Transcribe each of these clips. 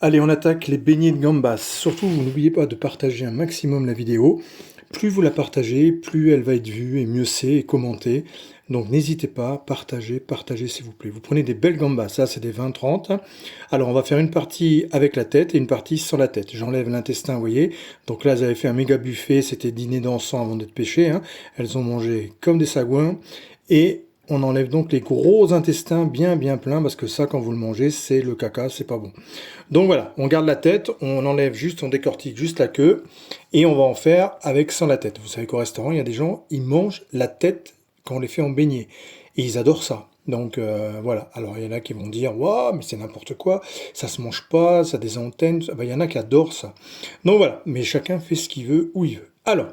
Allez, on attaque les beignets de gambas. Surtout, vous n'oubliez pas de partager un maximum la vidéo. Plus vous la partagez, plus elle va être vue et mieux c'est et commentée. Donc n'hésitez pas, partagez s'il vous plaît. Vous prenez des belles gambas, ça c'est des 20-30. Alors on va faire une partie avec la tête et une partie sans la tête. J'enlève l'intestin, vous voyez. Donc là, elles avaient fait un méga buffet, c'était dîner dansant avant d'être pêchées, hein. Elles ont mangé comme des sagouins. Et on enlève donc les gros intestins bien pleins, parce que ça, quand vous le mangez, c'est le caca, c'est pas bon. Donc voilà, on garde la tête, on enlève juste, on décortique juste la queue, et on va en faire avec sans la tête. Vous savez qu'au restaurant, il y a des gens, ils mangent la tête quand on les fait en beignet, et ils adorent ça. Donc voilà, alors il y en a qui vont dire « Waouh, mais c'est n'importe quoi, ça se mange pas, ça a des antennes. » Ben, il y en a qui adorent ça. Donc voilà, mais chacun fait ce qu'il veut, où il veut. Alors,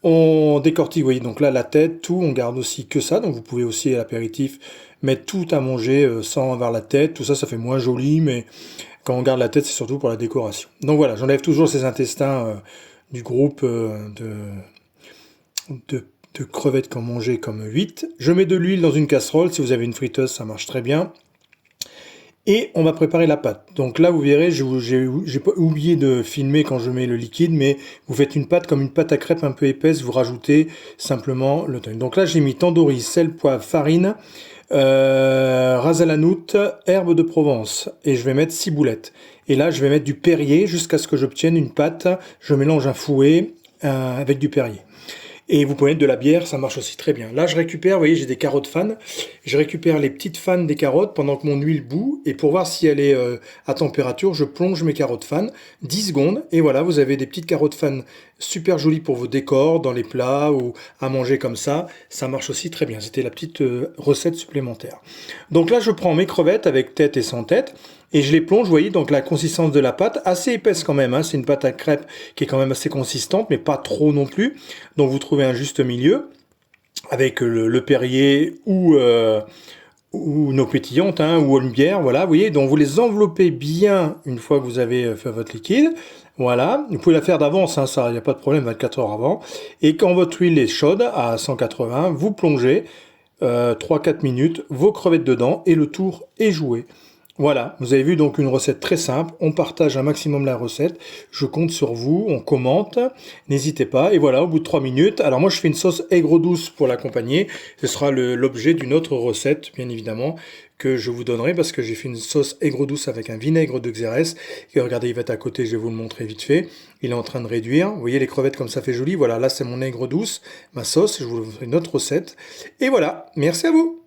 on décortique, vous voyez, donc là, la tête, tout, on garde aussi que ça, donc vous pouvez aussi à l'apéritif mettre tout à manger sans avoir la tête, tout ça, ça fait moins joli, mais quand on garde la tête, c'est surtout pour la décoration. Donc voilà, j'enlève toujours ces intestins du groupe de crevettes qu'on mangeait comme 8. Je mets de l'huile dans une casserole, si vous avez une friteuse, ça marche très bien. Et on va préparer la pâte. Donc là, vous verrez, j'ai pas oublié de filmer quand je mets le liquide, mais vous faites une pâte comme une pâte à crêpes un peu épaisse, vous rajoutez simplement le thym. Donc là, j'ai mis tandoori, sel, poivre, farine, ras el hanout, herbe de Provence, et je vais mettre 6 boulettes. Et là, je vais mettre du Perrier jusqu'à ce que j'obtienne une pâte. Je mélange un fouet avec du Perrier. Et vous pouvez mettre de la bière, ça marche aussi très bien. Là, je récupère, vous voyez, j'ai des carottes fan. Je récupère les petites fans des carottes pendant que mon huile bout. Et pour voir si elle est à température, je plonge mes carottes fan 10 secondes. Et voilà, vous avez des petites carottes fan super jolies pour vos décors, dans les plats ou à manger comme ça. Ça marche aussi très bien. C'était la petite recette supplémentaire. Donc là, je prends mes crevettes avec tête et sans tête. Et je les plonge, vous voyez, donc la consistance de la pâte, assez épaisse quand même, hein, c'est une pâte à crêpes qui est quand même assez consistante, mais pas trop non plus. Donc vous trouvez un juste milieu, avec le Perrier ou nos pétillantes, hein, ou une bière, voilà, vous voyez. Donc vous les enveloppez bien une fois que vous avez fait votre liquide. Voilà, vous pouvez la faire d'avance, hein, ça, il n'y a pas de problème, 24 heures avant. Et quand votre huile est chaude, à 180, vous plongez 3-4 minutes, vos crevettes dedans, et le tour est joué. Voilà, vous avez vu donc une recette très simple, on partage un maximum la recette, je compte sur vous, on commente, n'hésitez pas, et voilà, au bout de 3 minutes, alors moi je fais une sauce aigre douce pour l'accompagner, ce sera l'objet d'une autre recette, bien évidemment, que je vous donnerai, parce que j'ai fait une sauce aigre douce avec un vinaigre de Xérès, et regardez, il va être à côté, je vais vous le montrer vite fait, il est en train de réduire, vous voyez les crevettes comme ça fait joli, voilà, là c'est mon aigre douce, ma sauce, je vous ferai une autre recette, et voilà, merci à vous.